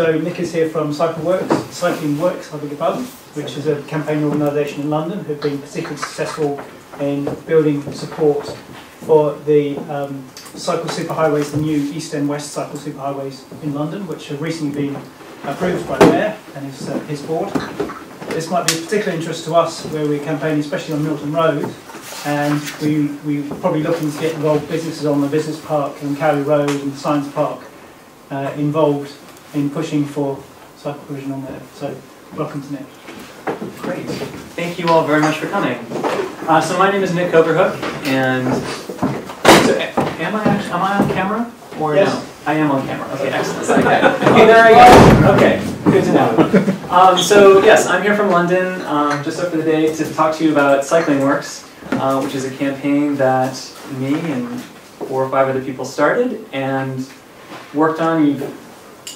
So Nick is here from CyclingWorks, I beg your pardon, which is a campaign organisation in London who have been particularly successful in building support for the cycle superhighways, the new East and West cycle superhighways in London, which have recently been approved by the Mayor and his board. This might be of particular interest to us where we're campaigning, especially on Milton Road, and we're probably looking to get involved businesses on the Business Park and Cowley Road and Science Park involved in pushing for cycle provision on there. So, welcome to Nick. Great. Thank you all very much for coming. So my name is Nick Kocharhook, and so am I on camera? Or yes. No? I am on camera. Okay, excellent. Okay. Okay, there I go. Okay, good to know. So yes, I'm here from London just up for the day to talk to you about CyclingWorks, which is a campaign that me and 4 or 5 other people started and worked on.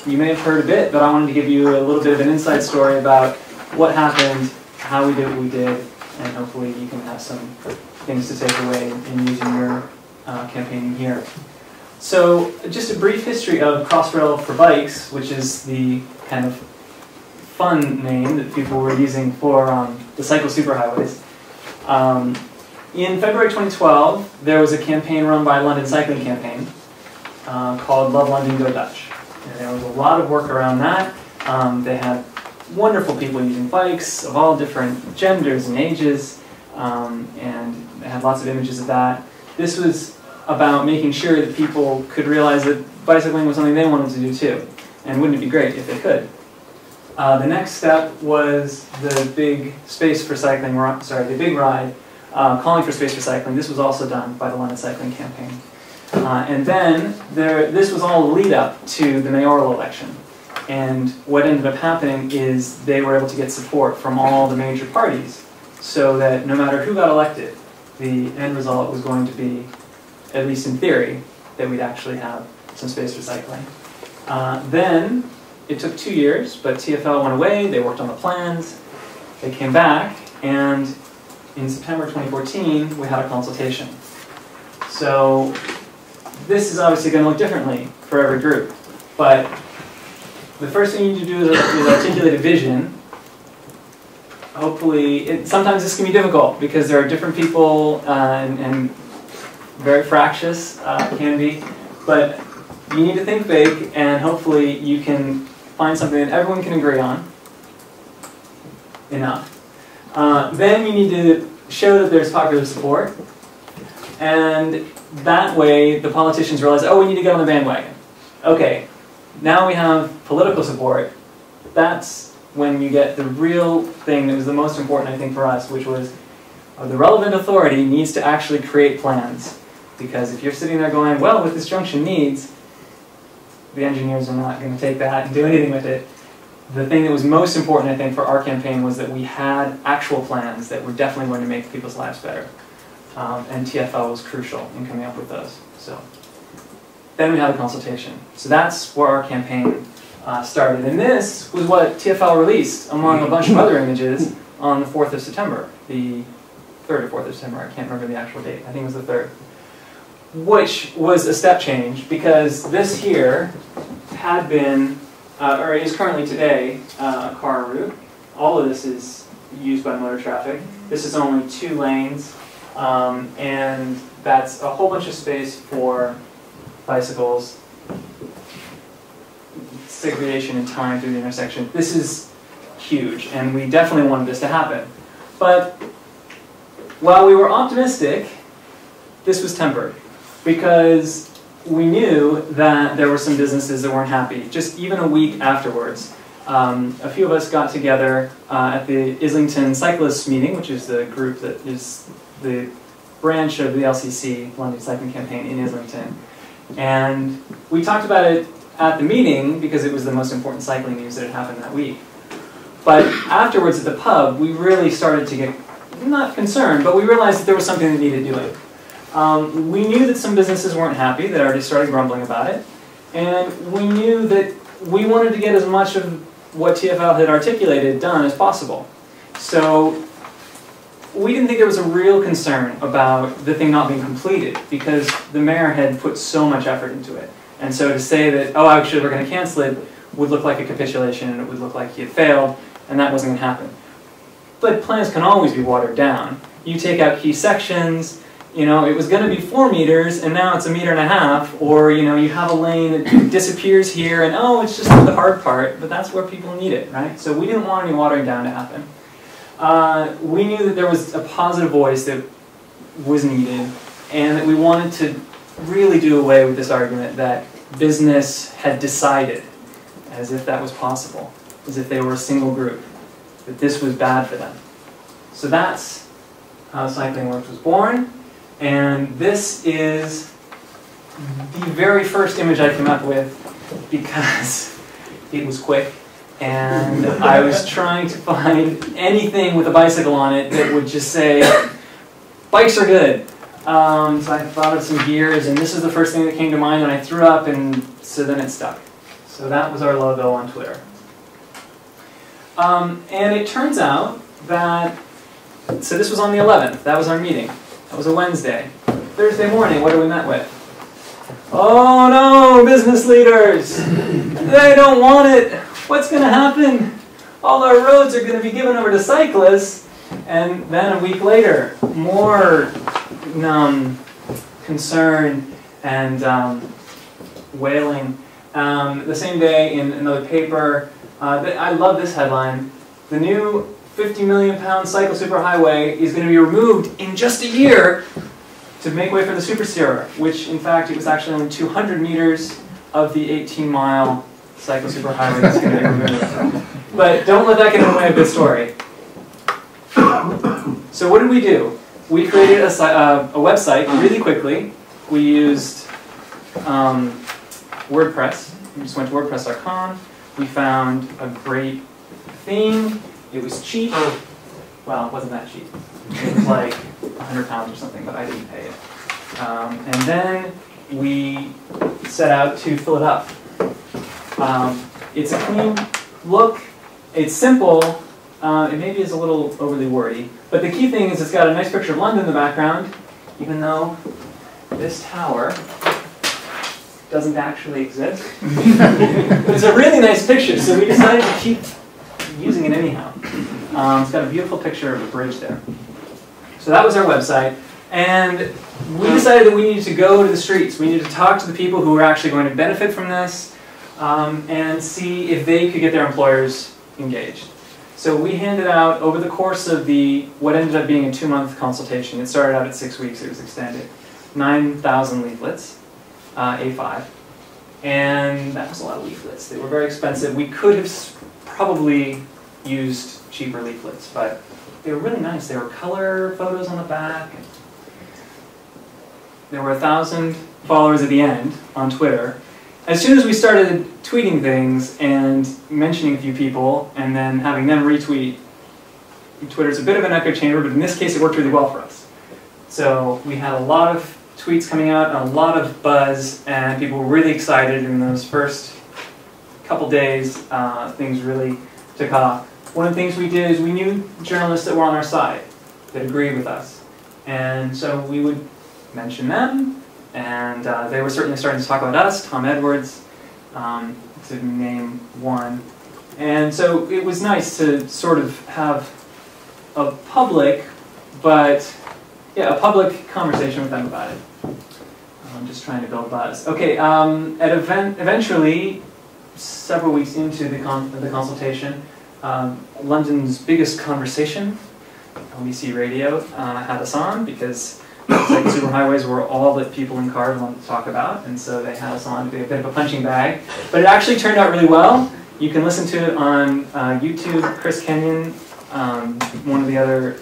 You may have heard a bit, but I wanted to give you a little bit of an inside story about what happened, how we did what we did, and hopefully you can have some things to take away in using your campaigning here. So just a brief history of Crossrail for Bikes, which is the kind of fun name that people were using for the cycle superhighways. In February 2012, there was a campaign run by London Cycling Campaign called Love London, Go Dutch. And there was a lot of work around that. They had wonderful people using bikes of all different genders and ages, and they had lots of images of that. This was about making sure that people could realize that bicycling was something they wanted to do too, and wouldn't it be great if they could? The next step was the big Space for Cycling, the big ride, calling for space for cycling. This was also done by the London Cycling Campaign. And then this was all a lead up to the mayoral election. And what ended up happening is they were able to get support from all the major parties so that no matter who got elected, the end result was going to be, at least in theory, that we'd actually have some space for cycling. Then it took 2 years, but TfL went away, they worked on the plans, they came back, and in September 2014, we had a consultation. So this is obviously going to look differently for every group, but the first thing you need to do is articulate a vision. Hopefully, sometimes this can be difficult because there are different people and very fractious can be, but you need to think big and hopefully you can find something that everyone can agree on enough. Then you need to show that there's popular support, and that way the politicians realize, oh, we need to get on the bandwagon. Okay, now we have political support. That's when you get the real thing that was the most important, I think, for us, which was the relevant authority needs to actually create plans. Because if you're sitting there going, well, what this junction needs, the engineers are not going to take that and do anything with it. The thing that was most important, I think, for our campaign was that we had actual plans that were definitely going to make people's lives better. And TfL was crucial in coming up with those. So then we had a consultation. So that's where our campaign started. And this was what TfL released, among a bunch of other images, on the 4th of September. The 3rd or 4th of September, I can't remember the actual date. I think it was the 3rd. Which was a step change, because this here had been, or is currently today, a car route. All of this is used by motor traffic. This is only 2 lanes, and that's a whole bunch of space for bicycles, segregation in time through the intersection. This is huge, and we definitely wanted this to happen. But while we were optimistic, this was tempered, because we knew that there were some businesses that weren't happy. Just even a week afterwards, a few of us got together at the Islington Cyclists meeting, which is the group that is the branch of the LCC, London Cycling Campaign, in Islington. And we talked about it at the meeting because it was the most important cycling news that had happened that week. But afterwards at the pub, we really started to get, not concerned, but we realized that there was something that needed doing. We knew that some businesses weren't happy, that already started grumbling about it, and we knew that we wanted to get as much of what TfL had articulated done as possible. So we didn't think there was a real concern about the thing not being completed, because the mayor had put so much effort into it. And so to say that, oh, actually we're going to cancel it, would look like a capitulation and it would look like he had failed, and that wasn't going to happen. But plans can always be watered down. You take out key sections, you know, it was going to be 4 meters and now it's 1.5 meters, or you know, you have a lane that disappears here and oh, it's just the hard part, but that's where people need it, right? So we didn't want any watering down to happen. We knew that there was a positive voice that was needed and that we wanted to really do away with this argument that business had decided, as if that was possible, as if they were a single group, that this was bad for them. So that's how CyclingWorks was born, and this is the very first image I came up with because it was quick, and I was trying to find anything with a bicycle on it that would just say, bikes are good. So I thought of some gears, and this is the first thing that came to mind, and I threw up, and so then it stuck. So that was our logo on Twitter. And it turns out that, so this was on the 11th, that was our meeting. That was a Wednesday. Thursday morning, what are we met with? Oh no, business leaders! They don't want it! What's going to happen? All our roads are going to be given over to cyclists. And then a week later, more concern and wailing. The same day in another paper, I love this headline. The new 50 million pound cycle superhighway is going to be removed in just a year to make way for the super steerer, which in fact it was actually only 200 meters of the 18-mile cycle superhighway that's going to be removed. But don't let that get in the way of the story. So what did we do? We created a website really quickly. We used WordPress. We just went to WordPress.com. We found a great theme. It was cheap. Well, it wasn't that cheap. It was like £100 or something, but I didn't pay it. And then we set out to fill it up. It's a clean look. It's simple. It maybe is a little overly wordy. But the key thing is it's got a nice picture of London in the background, even though this tower doesn't actually exist. But it's a really nice picture, so we decided to keep using it anyhow. It's got a beautiful picture of a bridge there. So that was our website. And we decided that we needed to go to the streets. We needed to talk to the people who were actually going to benefit from this and see if they could get their employers engaged. So we handed out, over the course of what ended up being a 2-month consultation, it started out at 6 weeks, it was extended, 9,000 leaflets, A5. And that was a lot of leaflets. They were very expensive. We could have probably used cheaper leaflets, but they were really nice. There were color photos on the back. There were 1,000 followers at the end on Twitter. As soon as we started tweeting things and mentioning a few people and then having them retweet, Twitter's a bit of an echo chamber, but in this case it worked really well for us. So we had a lot of tweets coming out and a lot of buzz, and people were really excited. In those first couple days, things really took off. One of the things we did is we knew journalists that were on our side, that agreed with us. And so we would mention them, and they were certainly starting to talk about us, Tom Edwards, to name one. And so it was nice to sort of have a public, but yeah, a public conversation with them about it. I'm just trying to build buzz. Okay, eventually, several weeks into the consultation, London's biggest conversation, LBC Radio, had us on because cycle superhighways were all that people in cars wanted to talk about, and so they had us on to be a bit of a punching bag. But it actually turned out really well. You can listen to it on YouTube. Chris Kenyon, one of the other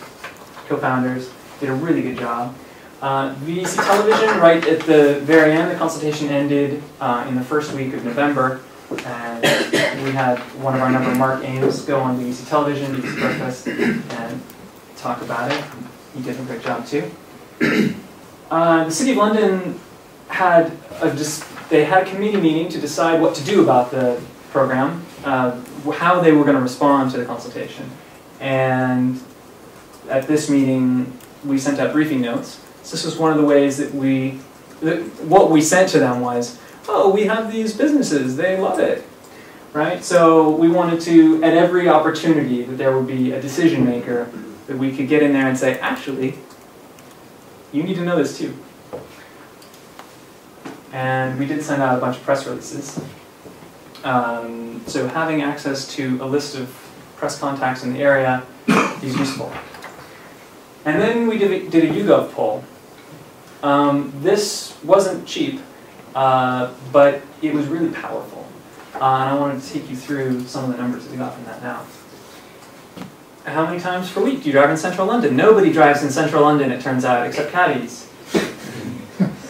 co-founders, did a really good job. VEC Television, right at the very end, the consultation ended in the first week of November, and we had one of our number, Mark Ames, go on VEC Television, VEC Breakfast, and talk about it. He did a great job too. The City of London had a committee meeting to decide what to do about the program, how they were going to respond to the consultation. And at this meeting, we sent out briefing notes. So this was one of the ways that what we sent to them was, oh, we have these businesses, they love it. right? So we wanted to, at every opportunity, that there would be a decision maker that we could get in there and say, actually, you need to know this too. And we did send out a bunch of press releases. So having access to a list of press contacts in the area is useful. And then we did a YouGov poll. This wasn't cheap, but it was really powerful. And I wanted to take you through some of the numbers that we got from that now. How many times per week do you drive in central London? Nobody drives in central London, it turns out, except caddies.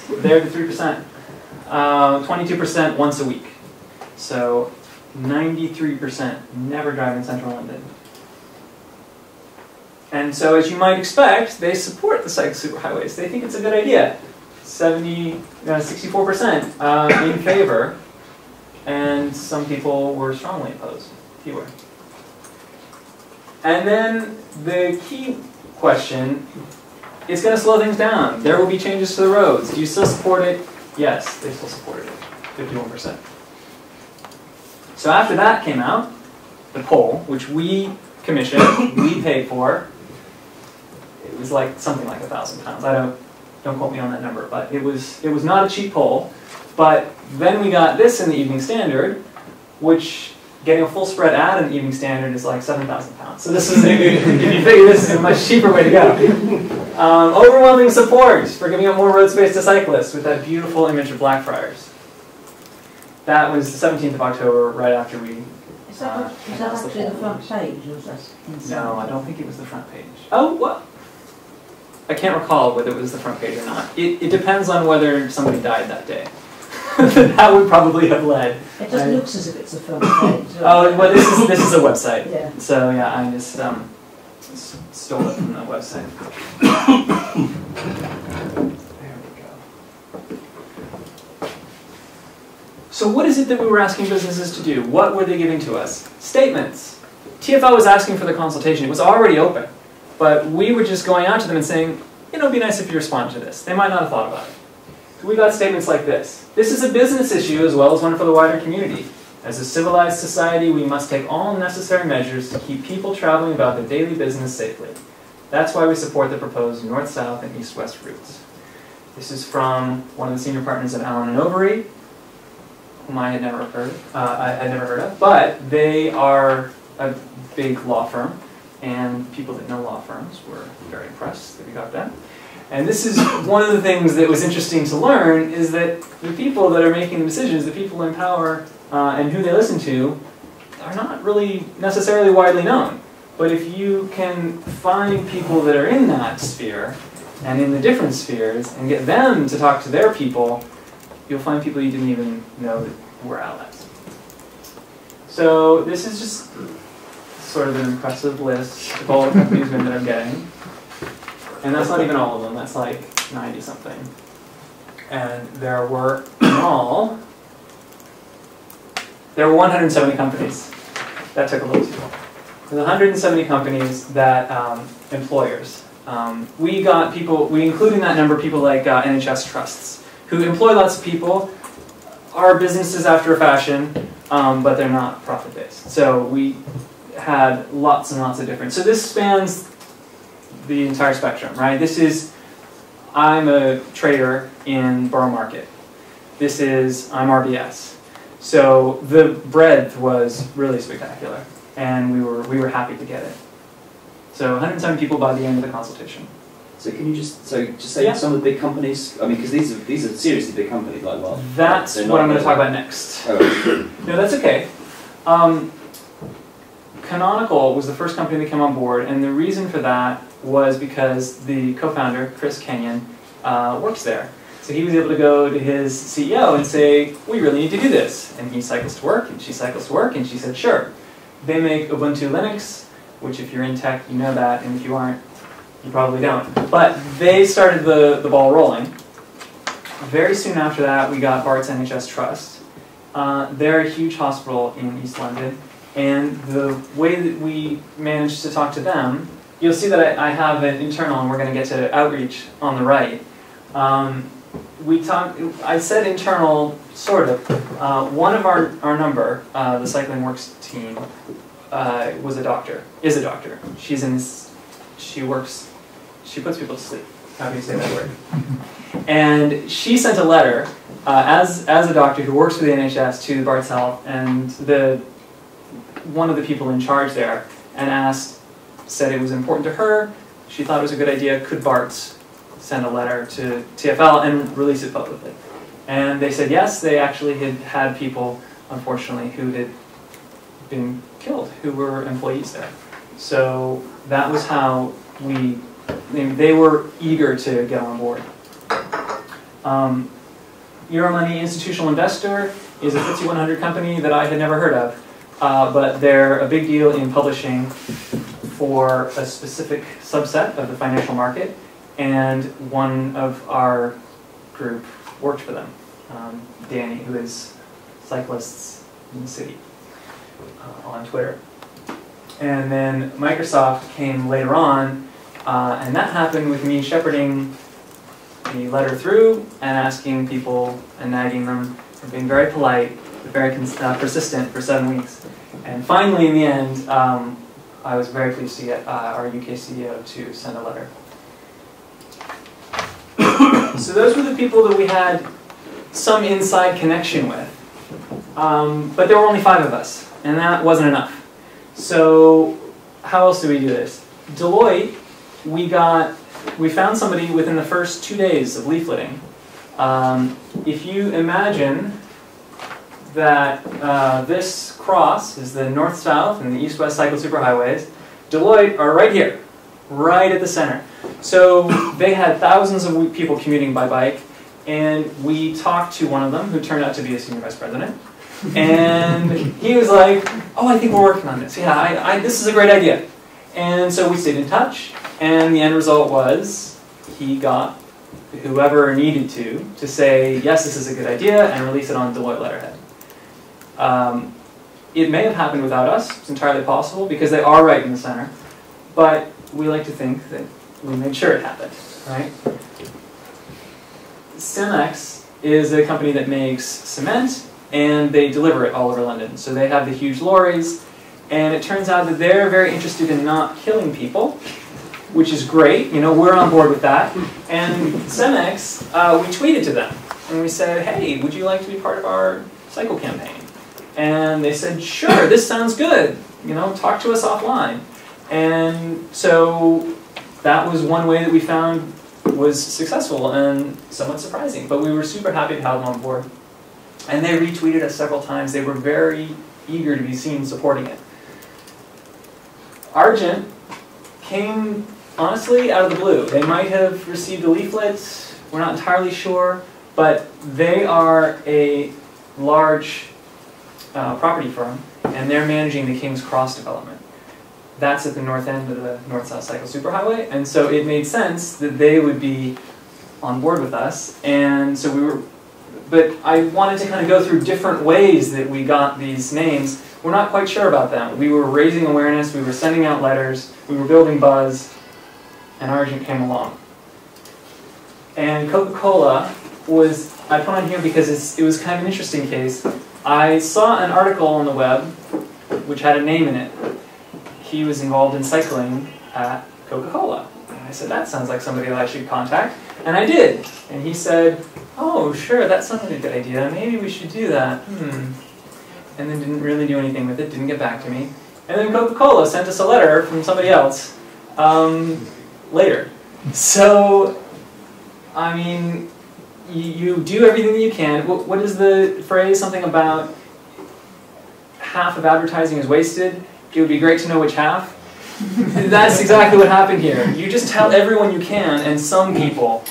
They're the 3%. 22% once a week. So 93% never drive in central London. And so, as you might expect, they support the cycle superhighways. They think it's a good idea. 64% in favor, and some people were strongly opposed. Fewer. And then the key question, it's going to slow things down. There will be changes to the roads. Do you still support it? Yes, they still supported it, 51%. So after that came out, the poll, which we commissioned, we paid for, it was like something like £1,000. Don't quote me on that number, but it was not a cheap poll. But then we got this in the Evening Standard, which getting a full spread ad in the Evening Standard is like £7,000. So this is, if you figure this is a much cheaper way to go. Overwhelming support for giving up more road space to cyclists with that beautiful image of Blackfriars. That was the 17th of October, right after we... Is that actually the front page, or is that inside? No, I don't think it was the front page. Oh, what? I can't recall whether it was the front page or not. It depends on whether somebody died that day. That would probably have led. It just looks as if it's a front page. Oh, well, this is a website. Yeah. So yeah, I just stole it from the website. There we go. So what is it that we were asking businesses to do? What were they giving to us? Statements. TfL was asking for the consultation. It was already open. But we were just going out to them and saying, you know, it'd be nice if you respond to this. They might not have thought about it. So we got statements like this. This is a business issue as well as one for the wider community. As a civilized society, we must take all necessary measures to keep people traveling about their daily business safely. That's why we support the proposed north-south and east-west routes. This is from one of the senior partners at Allen & Overy, whom I had never heard of, but they are a big law firm, and people that know law firms were very impressed that we got that. And this is one of the things that was interesting to learn, is that the people that are making the decisions, the people in power, and who they listen to, are not really necessarily widely known. But if you can find people that are in that sphere, and in the different spheres, and get them to talk to their people, you'll find people you didn't even know that were outlets. So this is just sort of an impressive list of all the companies that I'm getting. And that's not even all of them, that's like 90 something. And there were there were 170 companies. That took a little too long. There's 170 companies that, employers. We got people, we include in that number people like NHS trusts, who employ lots of people, are businesses after a fashion, but they're not profit-based. So we had lots and lots of different, so this spans the entire spectrum, right? This is, I'm a trader in Borough Market. This is, I'm RBS. So the breadth was really spectacular, and we were happy to get it. So 107 people by the end of the consultation. So can you just say some of the big companies? I mean, because these are seriously big companies, like well. That's what I'm going to talk about next. Oh. No, that's okay. Canonical was the first company that came on board, and the reason for that was because the co-founder, Chris Kenyon, works there. So he was able to go to his CEO and say, we really need to do this. And he cycles to work, and she cycles to work, and she said, sure. They make Ubuntu Linux, which if you're in tech, you know that, and if you aren't, you probably don't. But they started the ball rolling. Very soon after that, we got Bart's NHS Trust. They're a huge hospital in East London, and the way that we managed to talk to them, you'll see that I have an internal, and we're going to get to outreach on the right. we talked. I said internal, sort of. One of our number, the CyclingWorks team, was a doctor. Is a doctor. She's in. She works. She puts people to sleep. How do you say that word? And she sent a letter as a doctor who works for the NHS to Bart's Health and one of the people in charge there, and said it was important to her. She thought it was a good idea. Could Bart send a letter to TfL and release it publicly? And they said yes. They actually had people, unfortunately, who had been killed, who were employees there. So that was how they were eager to get on board. Euromoney Institutional Investor is a FTSE 100 company that I had never heard of, but they're a big deal in publishing for a specific subset of the financial market, and one of our group worked for them, Danny, who is Cyclists in the City on Twitter. And then Microsoft came later on, and that happened with me shepherding the letter through and asking people and nagging them for being very polite, very persistent for 7 weeks. And finally, in the end, I was very pleased to get our UK CEO to send a letter. So those were the people that we had some inside connection with. But there were only 5 of us, and that wasn't enough. So how else do we do this? Deloitte, we found somebody within the first 2 days of leafleting. If you imagine that this cross is the north-south and the east-west cycle superhighways, Deloitte are right here, right at the center. So they had thousands of people commuting by bike, and we talked to one of them, who turned out to be a senior vice president, and he was like, oh, I think we're working on this. Yeah, this is a great idea. And so we stayed in touch, and the end result was he got whoever needed to say, yes, this is a good idea, and release it on Deloitte letterhead. It may have happened without us. It's entirely possible, because they are right in the center. But we like to think that we made sure it happened, right? Cemex is a company that makes cement, and they deliver it all over London. So they have the huge lorries, and it turns out that they're very interested in not killing people, which is great. You know, we're on board with that. And Cemex, we tweeted to them, and we said, hey, would you like to be part of our cycle campaign? And they said, sure, this sounds good. You know, talk to us offline. And so that was one way that we found was successful and somewhat surprising. But we were super happy to have them on board. And they retweeted us several times. They were very eager to be seen supporting it. Argent came, honestly, out of the blue. They might have received a leaflet. We're not entirely sure. But they are a large property firm, and they're managing the King's Cross development. That's at the north end of the north-south cycle superhighway, and so it made sense that they would be on board with us. And so we were, but I wanted to kind of go through different ways that we got these names. We're not quite sure about them. We were raising awareness, we were sending out letters, we were building buzz, and Argent came along. And Coca-Cola was, I put on here because it was kind of an interesting case. I saw an article on the web which had a name in it. He was involved in cycling at Coca-Cola. And I said, that sounds like somebody that I should contact. And I did. And he said, oh, sure, that sounds like a good idea. Maybe we should do that. And then didn't really do anything with it, didn't get back to me. And then Coca-Cola sent us a letter from somebody else later. So, I mean, you do everything that you can. What is the phrase? Something about half of advertising is wasted. It would be great to know which half. That's exactly what happened here. You just tell everyone you can, and some people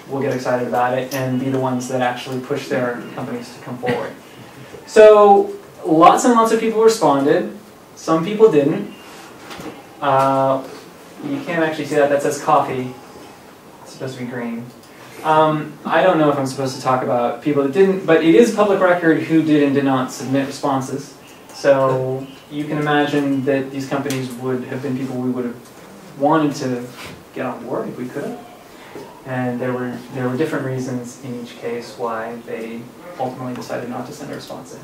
will get excited about it and be the ones that actually push their companies to come forward. So lots and lots of people responded. Some people didn't. You can't actually see that. That says coffee. It's supposed to be green. I don't know if I'm supposed to talk about people that didn't, but it is public record who did and did not submit responses. So you can imagine that these companies would have been people we would have wanted to get on board if we could have. And there were different reasons in each case why they ultimately decided not to send a response in.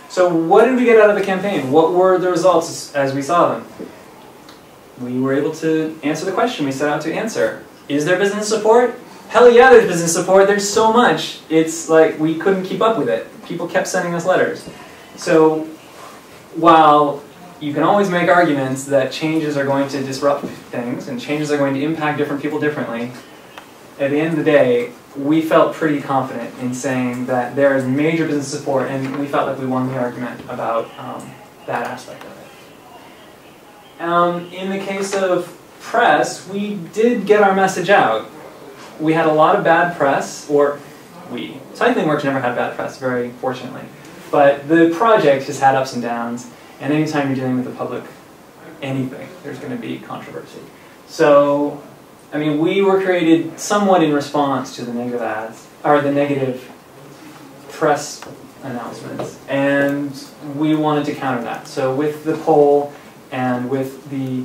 So what did we get out of the campaign? What were the results as we saw them? We were able to answer the question we set out to answer. Is there business support? Hell yeah, there's business support. There's so much. It's like we couldn't keep up with it. People kept sending us letters. So while you can always make arguments that changes are going to disrupt things and changes are going to impact different people differently, at the end of the day, we felt pretty confident in saying that there is major business support, and we felt like we won the argument about that aspect of it. In the case of press, we did get our message out. We had a lot of bad press, CyclingWorks never had bad press, very fortunately. But the project has had ups and downs, and anytime you're dealing with the public, anything, there's going to be controversy. So, I mean, we were created somewhat in response to the negative ads, or the negative press announcements, and we wanted to counter that. So with the poll and with the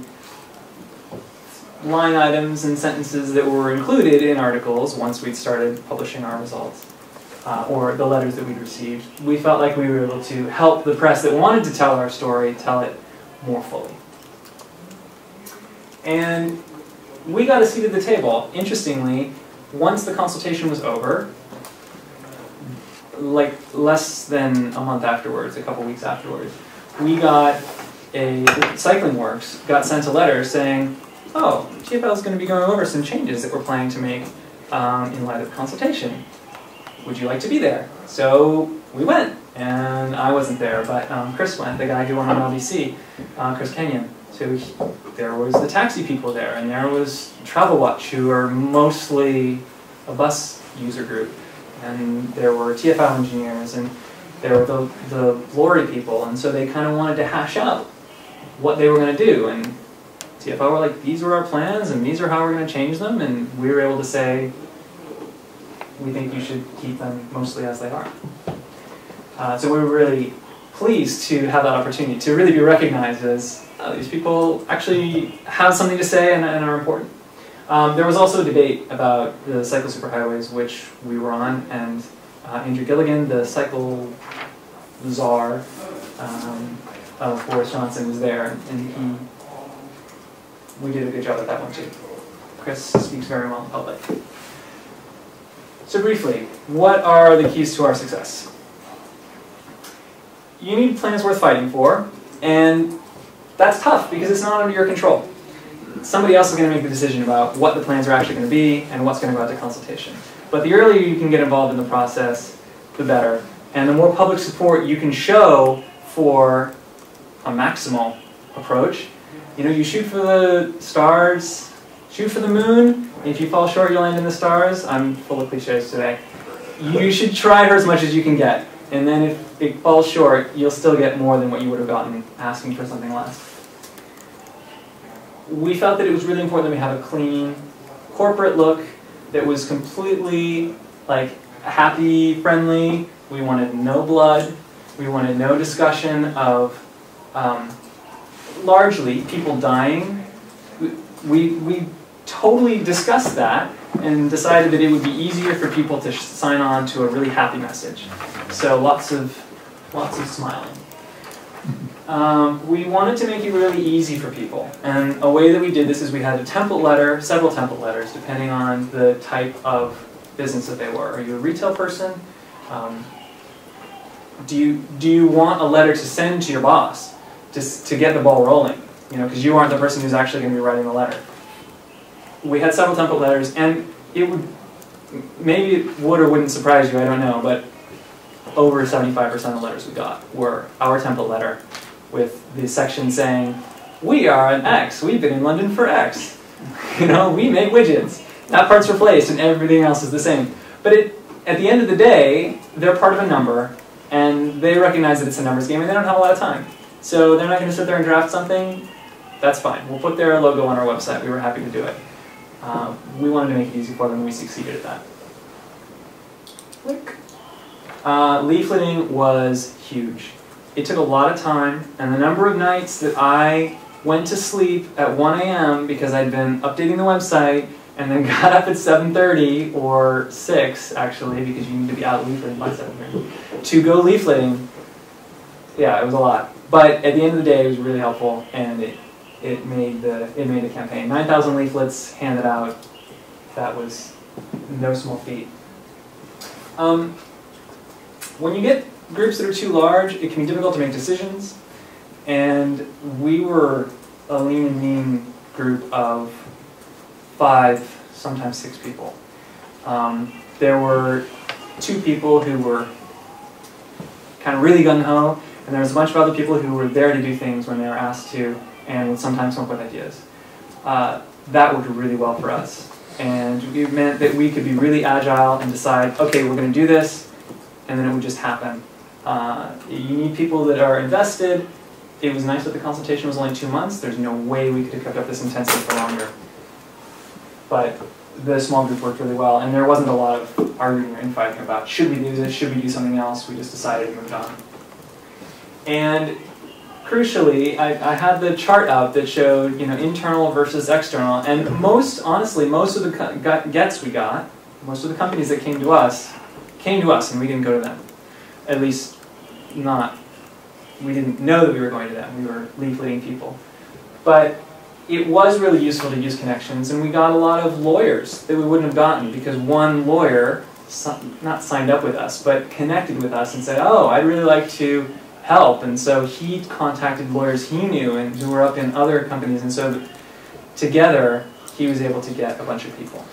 line items and sentences that were included in articles once we'd started publishing our results, or the letters that we'd received, we felt like we were able to help the press that wanted to tell our story tell it more fully. And we got a seat at the table. Interestingly, once the consultation was over, like less than a month afterwards, a couple weeks afterwards, CyclingWorks got sent a letter saying, oh, TFL is going to be going over some changes that we're planning to make in light of the consultation. Would you like to be there? So we went, and I wasn't there, but Chris went, the guy who went on LBC, Chris Kenyon. So there was the taxi people there, and there was Travel Watch, who are mostly a bus user group, and there were TFL engineers, and there were the lorry people, and so they kind of wanted to hash out what they were going to do, and TFL were like, these were our plans, and these are how we're going to change them, and we were able to say, we think you should keep them mostly as they are. So we were really pleased to have that opportunity, to really be recognized as these people actually have something to say and are important. There was also a debate about the cycle superhighways, which we were on, and Andrew Gilligan, the cycle czar of Boris Johnson, was there, and we did a good job at that one too. Chris speaks very well in public. So briefly, what are the keys to our success? You need plans worth fighting for, and that's tough because it's not under your control. Somebody else is going to make the decision about what the plans are actually going to be and what's going to go out to consultation. But the earlier you can get involved in the process, the better. And the more public support you can show for a maximal approach. You know, you shoot for the stars, shoot for the moon. If you fall short, you land in the stars. I'm full of cliches today. You should try for as much as you can get. And then if it falls short, you'll still get more than what you would have gotten asking for something less. We felt that it was really important that we have a clean corporate look that was completely like happy, friendly. We wanted no blood. We wanted no discussion of largely people dying. We totally discussed that and decided that it would be easier for people to sign on to a really happy message. So lots of smiling. We wanted to make it really easy for people, and a way that we did this is we had a template letter, several template letters, depending on the type of business that they were. Are you a retail person? Do you want a letter to send to your boss to get the ball rolling? You know, because you aren't the person who's actually going to be writing the letter. We had several template letters, and it would, maybe it would or wouldn't surprise you, I don't know, but over 75% of the letters we got were our template letter with the section saying, we are an X, we've been in London for X. You know, we make widgets. That part's replaced and everything else is the same. But at the end of the day, they're part of a number, and they recognize that it's a numbers game, and they don't have a lot of time. So they're not going to sit there and draft something. That's fine. We'll put their logo on our website. We were happy to do it. We wanted to make it easy for them, and we succeeded at that. Click. Leafleting was huge. It took a lot of time, and the number of nights that I went to sleep at 1 a.m. because I'd been updating the website and then got up at 7:30 or 6 actually, because you need to be out leafleting by 7:30 to go leafleting. Yeah, it was a lot, but at the end of the day, it was really helpful, and it made the campaign. 9,000 leaflets handed out. That was no small feat. When you get groups that are too large, it can be difficult to make decisions, and we were a lean and mean group of 5, sometimes 6 people. There were 2 people who were kind of really gung-ho, and there was a bunch of other people who were there to do things when they were asked to, and would sometimes come up with ideas. That worked really well for us, and it meant that we could be really agile and decide, okay, we're going to do this, and then it would just happen. You need people that are invested. It was nice that the consultation was only 2 months. There's no way we could have kept up this intensity for longer. But the small group worked really well, and there wasn't a lot of arguing or infighting about should we do this, should we do something else. We just decided and moved on. And crucially, I had the chart up that showed, you know, internal versus external, and honestly, most of the gets we got, most of the companies that came to us, and we didn't go to them. At least, we didn't know that we were going to them. We were leafleting people. But it was really useful to use connections, and we got a lot of lawyers that we wouldn't have gotten because one lawyer, not signed up with us, but connected with us and said, oh, I'd really like to help. And so he contacted lawyers he knew and who were up in other companies, and so together he was able to get a bunch of people.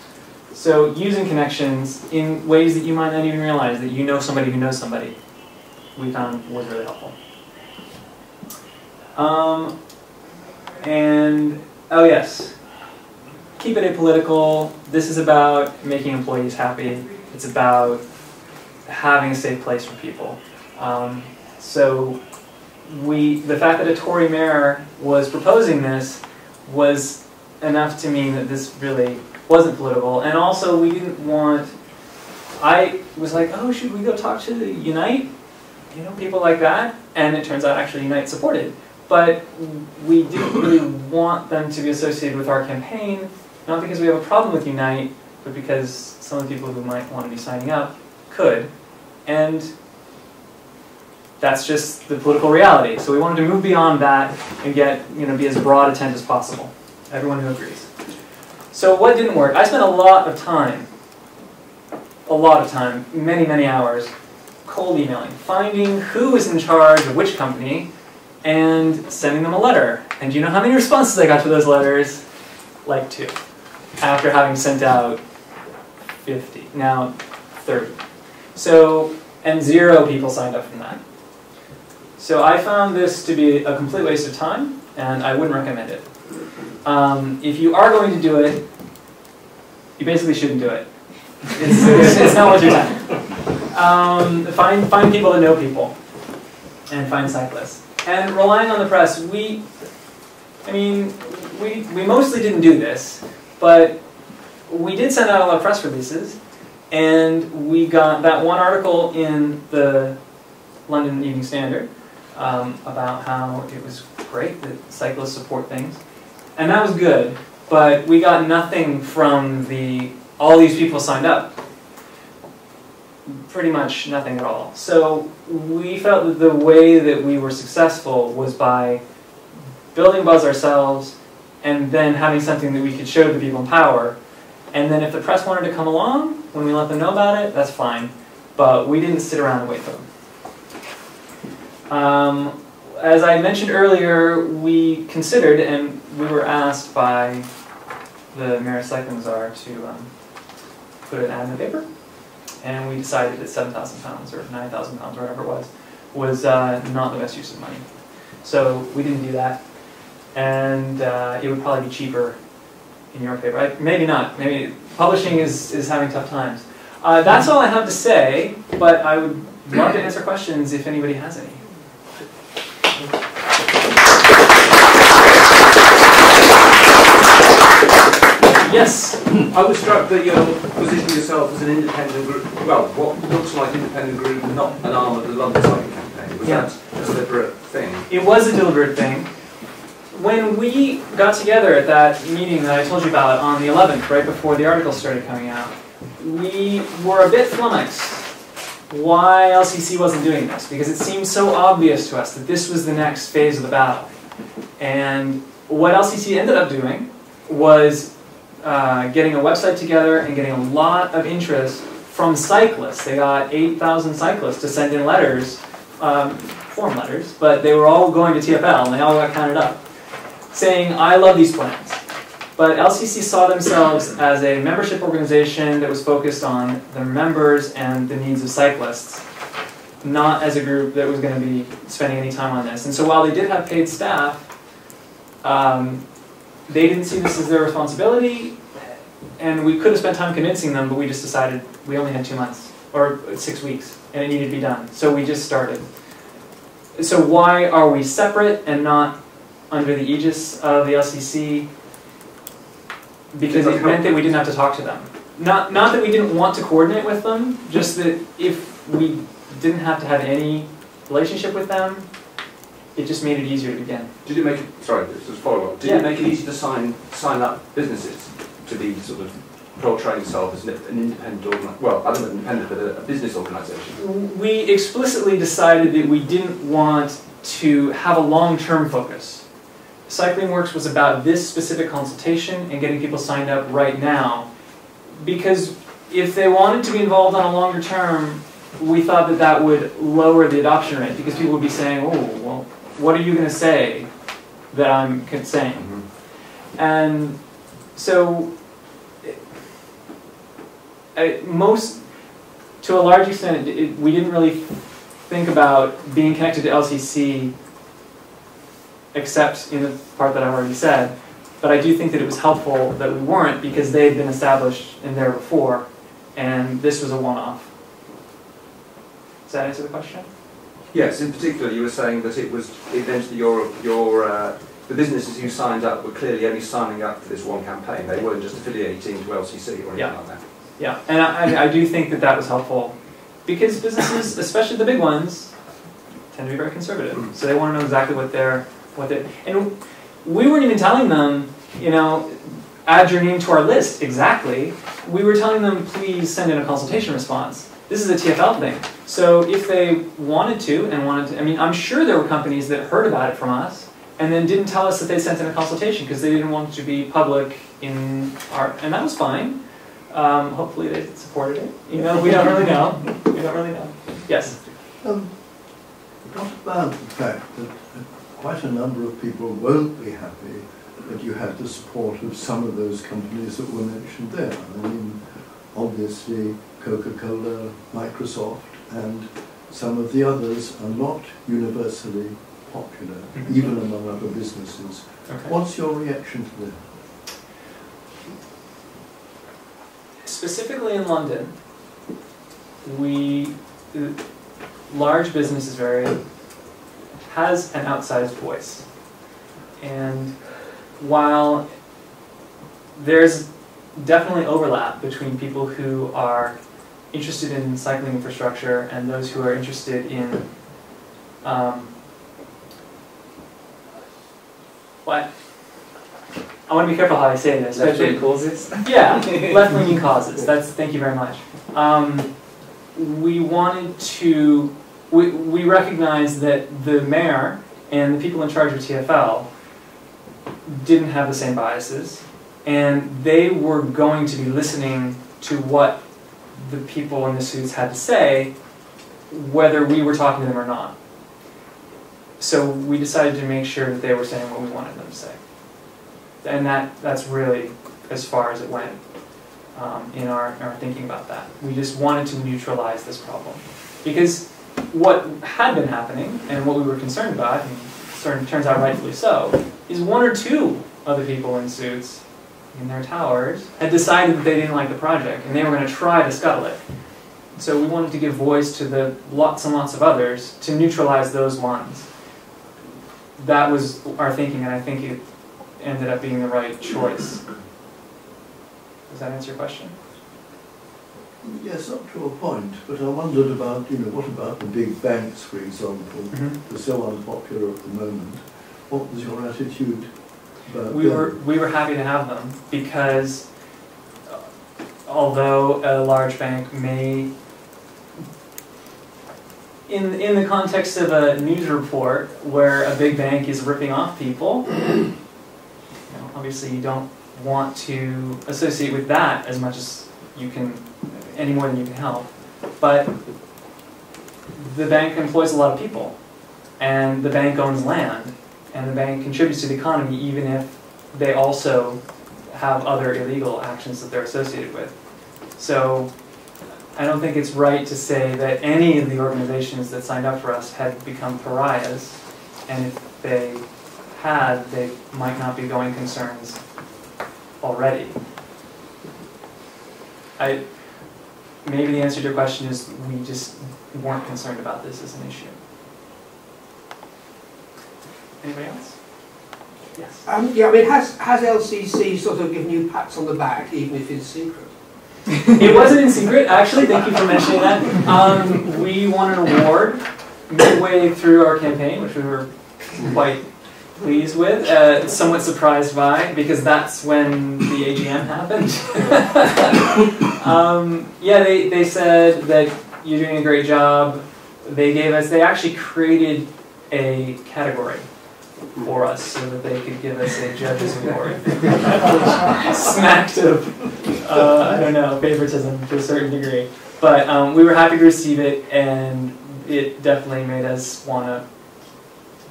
So using connections in ways that you might not even realize that you know somebody who knows somebody, we found was really helpful. And, oh yes, keep it apolitical. This is about making employees happy. It's about having a safe place for people. So the fact that a Tory mayor was proposing this was enough to mean that this really wasn't political. And also we didn't want, I was like, oh, should we go talk to Unite? You know, people like that. And it turns out actually Unite supported. But we didn't really want them to be associated with our campaign, not because we have a problem with Unite, but because some of the people who might want to be signing up could. And that's just the political reality. So we wanted to move beyond that and get, you know, be as broad a tent as possible. Everyone who agrees. So what didn't work? I spent a lot of time, many, many hours, cold emailing, finding who was in charge of which company, and sending them a letter. And do you know how many responses I got to those letters? Like 2. After having sent out 50, now 30. So, and 0 people signed up from that. So I found this to be a complete waste of time, and I wouldn't recommend it. If you are going to do it, you basically shouldn't do it. It's not worth your time. Find people that know people, and find cyclists. And relying on the press, we mostly didn't do this, but we did send out a lot of press releases, and we got that one article in the London Evening Standard about how it was great that cyclists support things, and that was good, but we got nothing from all these people signed up. Pretty much nothing at all. So we felt that the way that we were successful was by building buzz ourselves and then having something that we could show the people in power. And then if the press wanted to come along when we let them know about it, that's fine. But we didn't sit around and wait for them. As I mentioned earlier, we considered, and we were asked by the Mayor of Cycling Czar to put an ad in the paper. And we decided that £7,000 or £9,000 or whatever it was not the best use of money. So we didn't do that. And it would probably be cheaper in your favor. Maybe not. Maybe publishing is having tough times. That's all I have to say, but I would love to answer questions if anybody has any. Yes? I was struck that you're positioning yourself as an independent group, well, what looks like an independent group, not an arm of the London Cycling Campaign. Was that a deliberate thing? It was a deliberate thing. when we got together at that meeting that I told you about on the 11th, right before the article started coming out, we were a bit flummoxed why LCC wasn't doing this, because it seemed so obvious to us that this was the next phase of the battle. And what LCC ended up doing was getting a website together and getting a lot of interest from cyclists. They got 8,000 cyclists to send in letters, form letters, but they were all going to TFL and they all got counted up, saying, I love these plans. But LCC saw themselves as a membership organization that was focused on their members and the needs of cyclists, not as a group that was going to be spending any time on this. And so while they did have paid staff, they didn't see this as their responsibility, and we could have spent time convincing them, but we just decided we only had 2 months, or 6 weeks, and it needed to be done. So we just started. So why are we separate and not under the aegis of the LCC? Because it meant that we didn't have to talk to them. Not that we didn't want to coordinate with them, just that if we didn't have to have any relationship with them, it just made it easier to begin. Did it make it, sorry, this is follow-up. Did it make it easy to sign up businesses to be sort of portraying itself as an independent organisation? Well, I don't know independent, but a business organisation. We explicitly decided that we didn't want to have a long-term focus. CyclingWorks was about this specific consultation and getting people signed up right now, because if they wanted to be involved on a longer term, we thought that that would lower the adoption rate, because people would be saying, oh, well, what are you going to say that I'm saying? Mm-hmm. And so, to a large extent, we didn't really think about being connected to LCC, except in the part that I've already said. But I do think that it was helpful that we weren't, because they had been established in there before, and this was a one-off. Does that answer the question? Yes, in particular you were saying that it was eventually the businesses who signed up were clearly only signing up for this one campaign. They weren't just affiliating to LCC or anything like that. Yeah, and I do think that that was helpful, because businesses, especially the big ones, tend to be very conservative. So they want to know exactly what they're, and we weren't even telling them, you know, add your name to our list exactly. We were telling them, please send in a consultation response. This is a TFL thing. So if they wanted to, I mean, I'm sure there were companies that heard about it from us and then didn't tell us that they sent in a consultation because they didn't want it to be public in our, and that was fine. Hopefully they supported it. You know, we don't really know. We don't really know. Yes? What about the fact that quite a number of people won't be happy that you have the support of some of those companies that were mentioned there? I mean, obviously Coca-Cola, Microsoft, and some of the others are not universally popular, even among other businesses. Okay. What's your reaction to that? Specifically in London, large business has an outsized voice. And while there's definitely overlap between people who are interested in cycling infrastructure and those who are interested in what? I want to be careful how I say this. Left-wing causes? Yeah, left-leaning causes. Thank you very much. We wanted to, we recognized that the mayor and the people in charge of TFL didn't have the same biases, and they were going to be listening to what the people in the suits had to say, whether we were talking to them or not. So we decided to make sure that they were saying what we wanted them to say. And that's really as far as it went in our thinking about that. We just wanted to neutralize this problem. Because what had been happening, and what we were concerned about, and turns out rightfully so, is one or two other people in suits in their towers had decided that they didn't like the project, and they were going to try to scuttle it. So we wanted to give voice to the lots and lots of others to neutralize those ones. That was our thinking, and I think it ended up being the right choice. Does that answer your question? Yes, up to a point, but I wondered about, what about the big banks, for example, who are so unpopular at the moment? what was your attitude about We were happy to have them because although a large bank may, in the context of a news report where a big bank is ripping off people, obviously you don't want to associate with that as much as you can, any more than you can help. But the bank employs a lot of people, and the bank owns land, and the bank contributes to the economy even if they also have other illegal actions that they're associated with. So I don't think it's right to say that any of the organizations that signed up for us had become pariahs, and if they had, they might not be going concerns already. Maybe the answer to your question is we just weren't concerned about this as an issue. Anybody else? Yes. Yeah, I mean, has LCC sort of given you pats on the back, even if it's secret? It wasn't in secret, actually. Thank you for mentioning that. We won an award midway through our campaign, which we were quite pleased with, somewhat surprised by, because that's when the AGM happened. Yeah, they said that you're doing a great job. They actually created a category for us so that they could give us a judge's award, which smacked of, I don't know, favoritism to a certain degree. But we were happy to receive it, and it definitely made us want to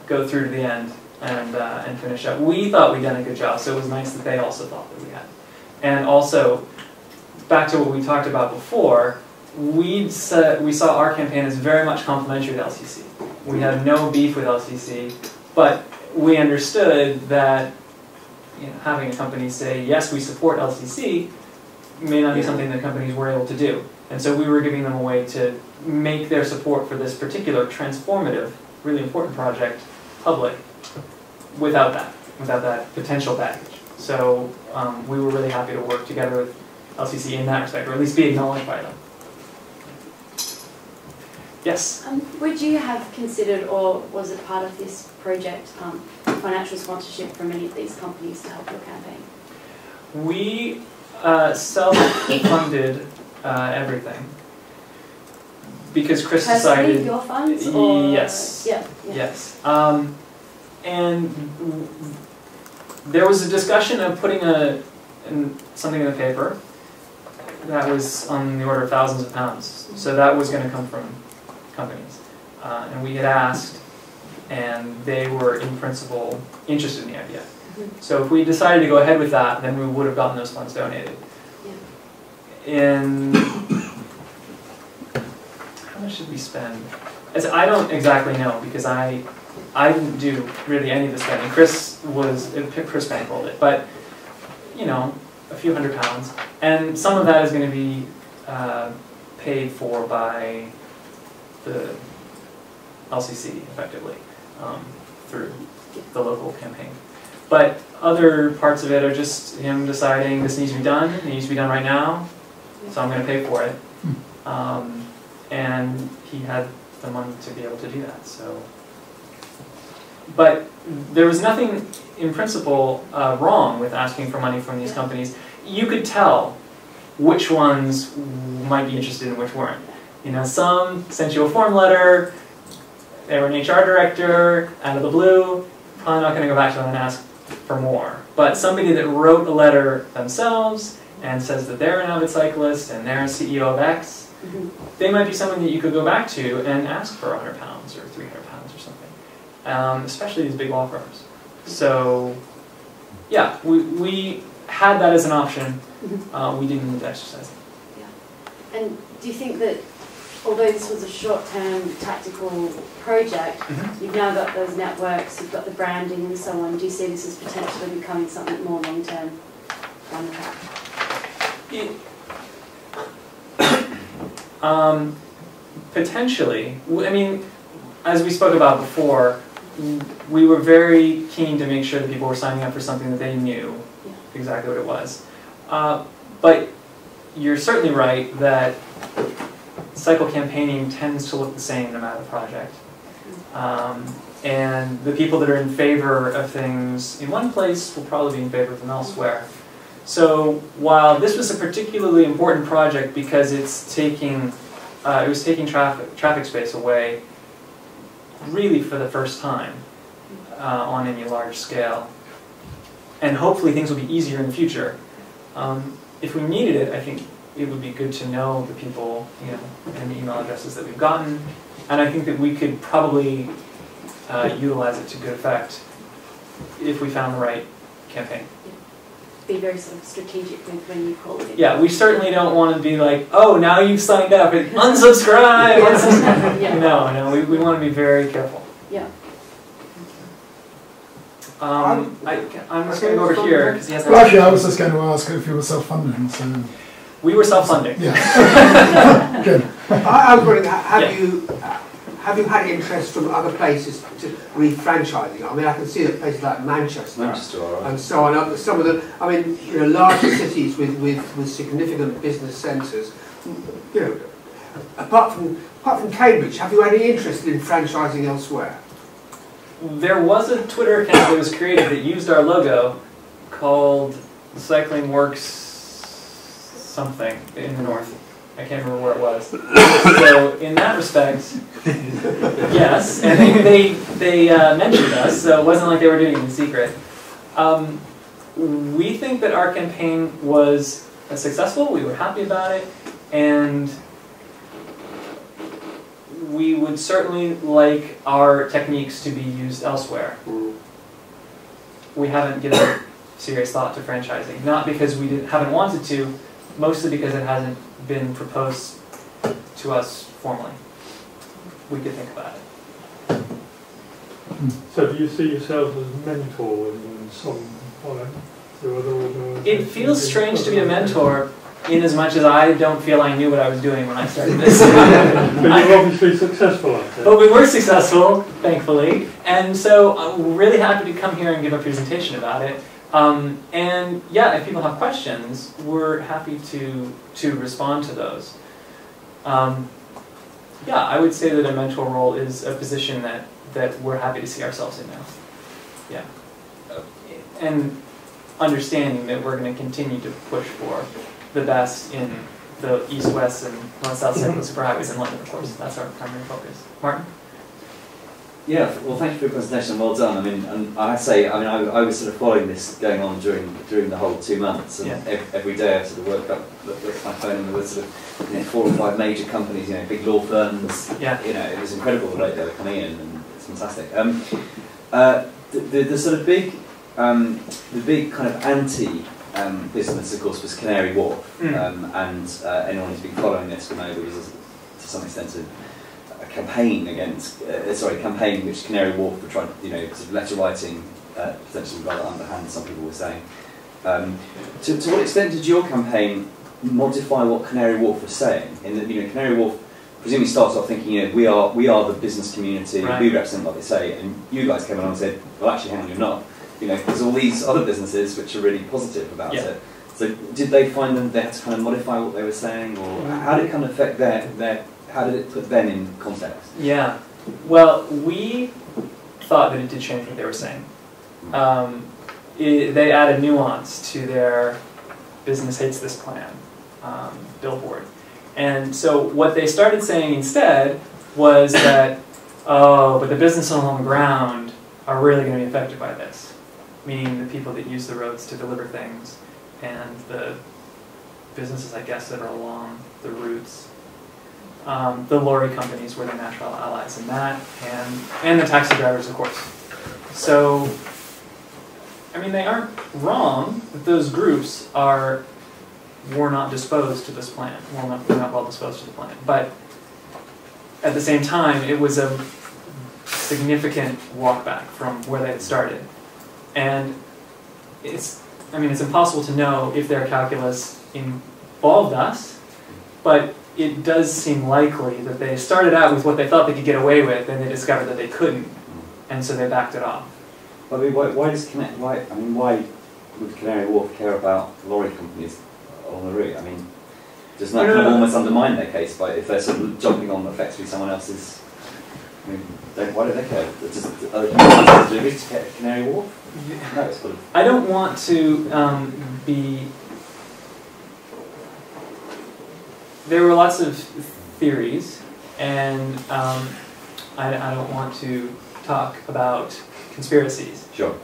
go through to the end and finish up. We thought we'd done a good job, so it was nice that they also thought that we had. And also, back to what we talked about before, we saw our campaign as very much complementary to LCC. We had no beef with LCC, but we understood that having a company say, yes, we support LCC, may not be something that companies were able to do. And so we were giving them a way to make their support for this particular transformative, really important project public without that potential baggage. So we were really happy to work together with LCC in that respect, or at least be acknowledged by them. Yes? Would you have considered, or was it part of this project, financial sponsorship from any of these companies to help your campaign? We self-funded everything because Chris decided. Your funds? Or? Yes. Yeah. Yes. And there was a discussion of putting something in the paper that was on the order of thousands of pounds. So that was going to come from companies. And we had asked, and they were in principle interested in the idea. So if we decided to go ahead with that, then we would have gotten those funds donated. And how much did we spend? I don't exactly know because I didn't do really any of the spending. Chris bankrolled it, but a few £100, and some of that is going to be paid for by the LCC effectively through the local campaign. But other parts of it are just him deciding this needs to be done. It needs to be done right now, so I'm going to pay for it. And he had the money to be able to do that. So, but there was nothing in principle wrong with asking for money from these companies. You could tell which ones might be interested and which weren't. Some sent you a form letter. They were an HR director out of the blue. Probably not going to go back to them and ask for more. But somebody that wrote a letter themselves and says that they're an avid cyclist and they're a CEO of X, they might be someone that you could go back to and ask for £100 or £300 or something, especially these big law firms. So, yeah, we had that as an option. We didn't need to exercise it. Yeah. And do you think that, although this was a short-term tactical project, you've now got those networks, you've got the branding and so on, do you see this as potentially becoming something more long-term down the track? Potentially. I mean, as we spoke about before, we were very keen to make sure that people were signing up for something that they knew exactly what it was. But you're certainly right that cycle campaigning tends to look the same no matter the project. And the people that are in favor of things in one place will probably be in favor of them elsewhere. So while this was a particularly important project because it's taking, it was taking traffic space away really for the first time on any large scale. And hopefully things will be easier in the future. If we needed it, I think it would be good to know the people, you know, and the email addresses that we've gotten. And I think that we could probably utilize it to good effect if we found the right campaign. Be very sort of strategic with when you call it. Yeah, we certainly don't want to be like, oh, now you've signed up, unsubscribe! Yeah. No, we want to be very careful. Yeah. I'm just going to go over here because he has. Well, actually, I was just going to ask if you were self-funding. So we were self-funding. Yeah. Good. I was wondering, have you had interest from other places to refranchising? I mean, I can see that places like Manchester and so on. Some of the, I mean, you know, larger cities with significant business centres. You know, apart from Cambridge, have you had any interest in franchising elsewhere? There was a Twitter account that was created that used our logo called CyclingWorks something in the north. I can't remember where it was. So in that respect, yes, and they mentioned us, so it wasn't like they were doing it in secret. We think that our campaign was successful. We were happy about it, and we would certainly like our techniques to be used elsewhere. We haven't given serious thought to franchising, not because we haven't wanted to, mostly because it hasn't been proposed to us formally. We could think about it. So do you see yourself as a mentor in some way to other organisations? It feels strange to be a mentor in as much as I don't feel I knew what I was doing when I started this. But you're obviously successful at it. But we were successful, thankfully, and so I'm really happy to come here and give a presentation about it. And yeah, if people have questions, we're happy to respond to those. Yeah, I would say that a mentor role is a position that we're happy to see ourselves in now. Yeah. And understanding that we're going to continue to push for the best in the east, west, and north-south cycling superhighways in London, of course. That's our primary focus. Martin? Yeah, well, thank you for your presentation. Well done. I mean, and I say, I mean, I was sort of following this going on during the whole 2 months, and every day I sort of woke up, looked at my phone, and there were sort of 4 or 5 major companies, you know, big law firms. Yeah. You know, it was incredible the rate they were coming in, and it's fantastic. The sort of big, the big kind of anti. Business, of course, was Canary Wharf, and anyone who's been following this will know there was, to some extent, a campaign against, campaign which Canary Wharf were trying, you know, sort of letter writing, potentially rather underhand, some people were saying. To what extent did your campaign modify what Canary Wharf was saying? In that, you know, Canary Wharf presumably started off thinking, you know, we are the business community, we represent what they say, and you guys came along and said, well, actually, hang on, you're not. You know, there's all these other businesses which are really positive about it. So did they find them, they had to kind of modify what they were saying, or how did it kind of affect how did it put them in context? Yeah, well, we thought that it did change what they were saying. They added nuance to their business hates this plan billboard. And so what they started saying instead was that, oh, but the businesses on the ground are really going to be affected by this. Meaning the people that use the roads to deliver things, and the businesses, I guess, that are along the routes. The lorry companies were the natural allies in that, and the taxi drivers, of course. So, I mean, they aren't wrong that those groups were not disposed to this plan. Well, they're not well disposed to the plan. But at the same time, it was a significant walk back from where they had started. And it's impossible to know if their calculus involved us, but it does seem likely that they started out with what they thought they could get away with, and they discovered that they couldn't, and so they backed it off. I mean, why would Canary Wharf care about lorry companies on the route? I mean, doesn't that kind of almost undermine their case if they're sort of jumping on effectively someone else's? I mean, why don't they care? Does other deliveries to Canary Wharf? No, it's sort of. I don't want to be. There were lots of theories, and I don't want to talk about conspiracies. Sure.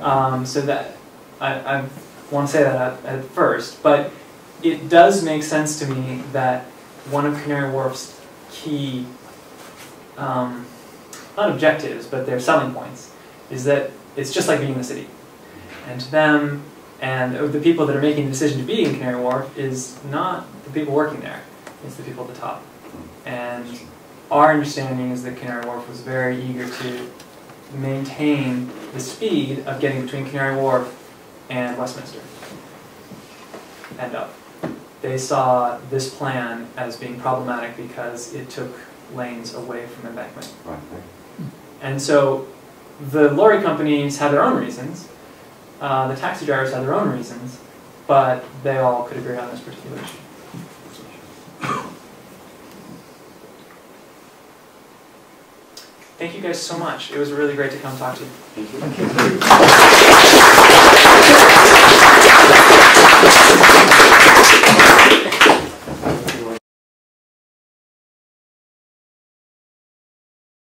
So that I want to say that at first, but it does make sense to me that one of Canary Wharf's key, not objectives, but their selling points, is that it's just like being in the city. And to them, and the people that are making the decision to be in Canary Wharf is not the people working there, it's the people at the top. And our understanding is that Canary Wharf was very eager to maintain the speed of getting between Canary Wharf and Westminster and up. They saw this plan as being problematic because it took lanes away from embankment. Right. And so the lorry companies had their own reasons, the taxi drivers had their own reasons, but they all could agree on this particular issue. Thank you guys so much. It was really great to come talk to you. Thank you.